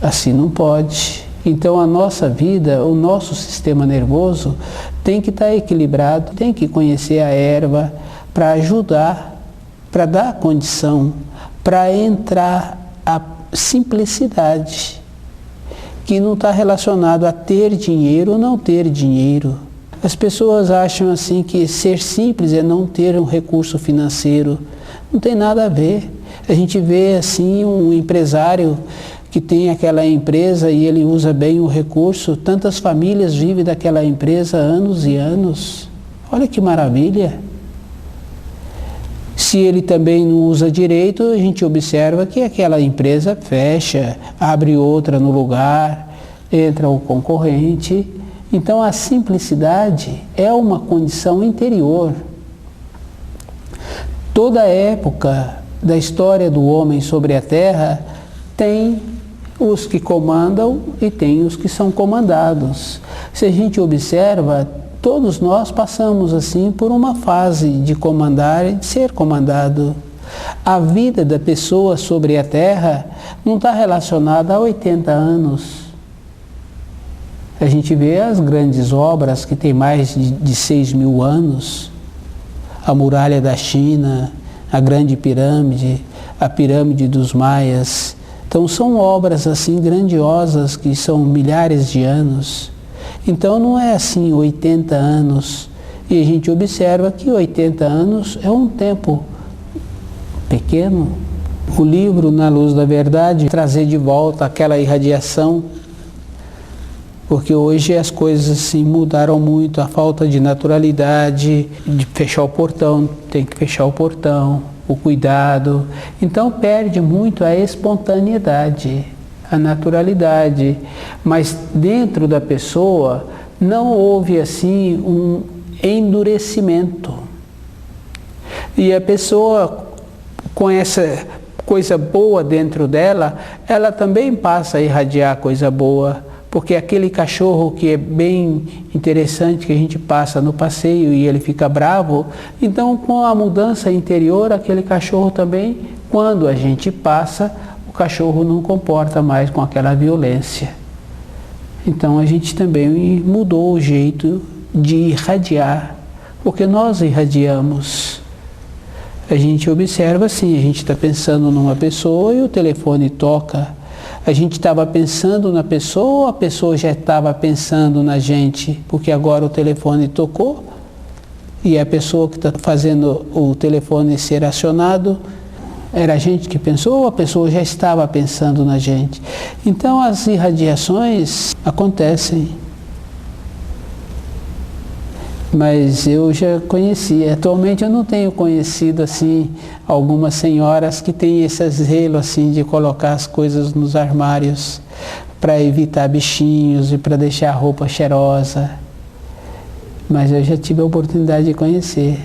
Assim não pode. Então a nossa vida, o nosso sistema nervoso tem que estar equilibrado, tem que conhecer a erva para ajudar, para dar condição, para entrar a simplicidade, que não está relacionado a ter dinheiro ou não ter dinheiro. As pessoas acham assim que ser simples é não ter um recurso financeiro. Não tem nada a ver. A gente vê assim um empresário que tem aquela empresa e ele usa bem o recurso, tantas famílias vivem daquela empresa anos e anos. Olha que maravilha! Se ele também não usa direito, a gente observa que aquela empresa fecha, abre outra no lugar, entra o concorrente. Então a simplicidade é uma condição interior. Toda época da história do homem sobre a terra tem os que comandam e tem os que são comandados. Se a gente observa, todos nós passamos assim por uma fase de comandar e de ser comandado. A vida da pessoa sobre a terra não está relacionada a 80 anos. A gente vê as grandes obras que têm mais de 6.000 anos. A muralha da China, a grande pirâmide, a pirâmide dos maias. Então são obras assim grandiosas que são milhares de anos. Então não é assim 80 anos. E a gente observa que 80 anos é um tempo pequeno. O livro Na Luz da Verdade trazer de volta aquela irradiação, porque hoje as coisas assim mudaram muito, a falta de naturalidade, de fechar o portão, tem que fechar o portão, o cuidado. Então perde muito a espontaneidade, a naturalidade. Mas dentro da pessoa não houve assim um endurecimento. E a pessoa com essa coisa boa dentro dela, ela também passa a irradiar coisa boa. Porque aquele cachorro que é bem interessante, que a gente passa no passeio e ele fica bravo, então com a mudança interior, aquele cachorro também, quando a gente passa, o cachorro não comporta mais com aquela violência. Então a gente também mudou o jeito de irradiar, porque nós irradiamos. A gente observa assim, a gente está pensando numa pessoa e o telefone toca. A gente estava pensando na pessoa, a pessoa já estava pensando na gente, porque agora o telefone tocou e a pessoa que está fazendo o telefone ser acionado Era a gente que pensou ou a pessoa já estava pensando na gente? Então as irradiações acontecem. Mas eu já conhecia. Atualmente eu não tenho conhecido assim algumas senhoras que têm esse zelo assim de colocar as coisas nos armários para evitar bichinhos e para deixar a roupa cheirosa. Mas eu já tive a oportunidade de conhecer.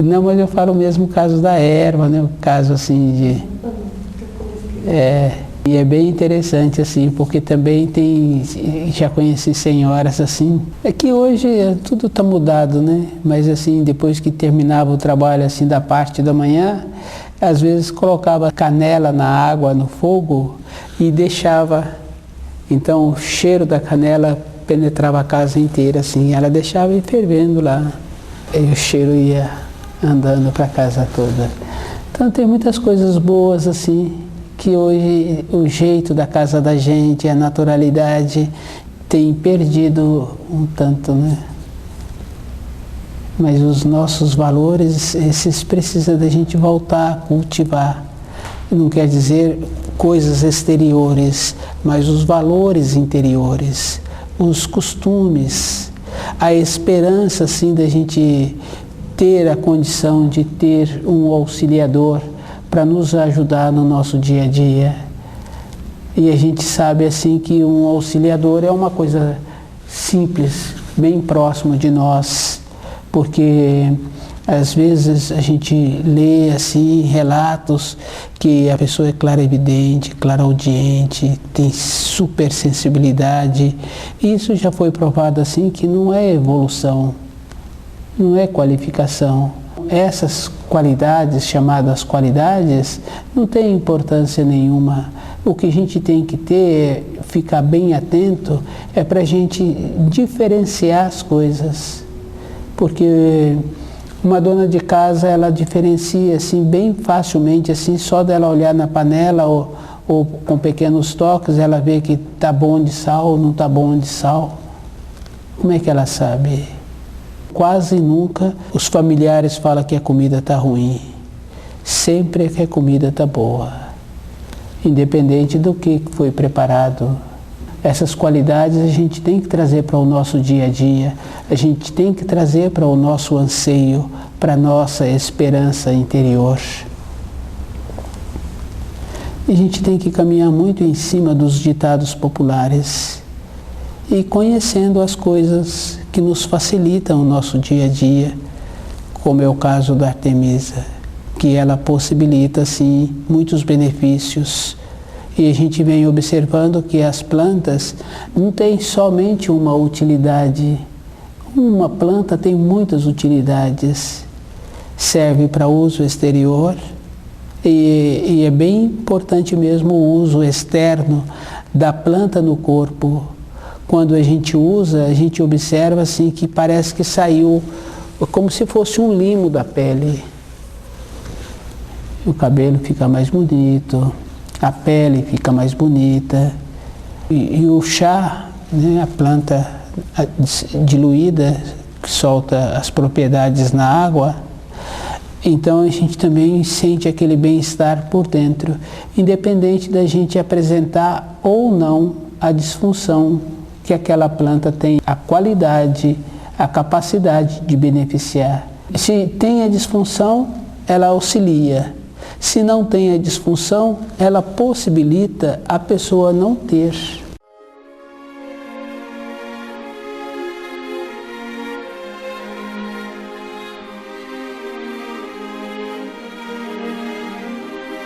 Não, mas eu falo o mesmo caso da erva, né? O caso assim de... E é bem interessante, assim, porque também tem, já conheci senhoras assim, é que hoje tudo está mudado, né? Mas assim, depois que terminava o trabalho assim da parte da manhã, às vezes colocava canela na água, no fogo e deixava, então o cheiro da canela penetrava a casa inteira, assim, ela deixava ir fervendo lá, e o cheiro ia andando para a casa toda. Então tem muitas coisas boas, assim, que hoje o jeito da casa da gente, a naturalidade, tem perdido um tanto, né? Mas os nossos valores, esses precisa da gente voltar a cultivar. Não quer dizer coisas exteriores, mas os valores interiores, os costumes, a esperança, assim, da gente ter a condição de ter um auxiliador para nos ajudar no nosso dia a dia. E a gente sabe assim que um auxiliador é uma coisa simples, bem próximo de nós, porque às vezes a gente lê assim relatos que a pessoa é clarividente, clareaudiente, tem super sensibilidade. Isso já foi provado assim que não é evolução, não é qualificação. Essas qualidades, chamadas qualidades, não tem importância nenhuma. O que a gente tem que ter, ficar bem atento, é para a gente diferenciar as coisas. Porque uma dona de casa, ela diferencia assim, bem facilmente, assim, só dela olhar na panela ou com pequenos toques, ela vê que está bom de sal ou não está bom de sal. Como é que ela sabe? Quase nunca os familiares falam que a comida está ruim. Sempre é que a comida está boa, independente do que foi preparado. Essas qualidades a gente tem que trazer para o nosso dia a dia, a gente tem que trazer para o nosso anseio, para a nossa esperança interior. E a gente tem que caminhar muito em cima dos ditados populares e conhecendo as coisas que nos facilitam o nosso dia a dia, como é o caso da Artemisa, que ela possibilita, assim, muitos benefícios. E a gente vem observando que as plantas não têm somente uma utilidade. Uma planta tem muitas utilidades. Serve para uso exterior e é bem importante mesmo o uso externo da planta no corpo. Quando a gente usa, a gente observa assim que parece que saiu como se fosse um limo da pele. O cabelo fica mais bonito, a pele fica mais bonita. E o chá, né, a planta diluída, que solta as propriedades na água, então a gente também sente aquele bem-estar por dentro, independente da gente apresentar ou não a disfunção que aquela planta tem a qualidade, a capacidade de beneficiar. Se tem a disfunção, ela auxilia. Se não tem a disfunção, ela possibilita a pessoa não ter.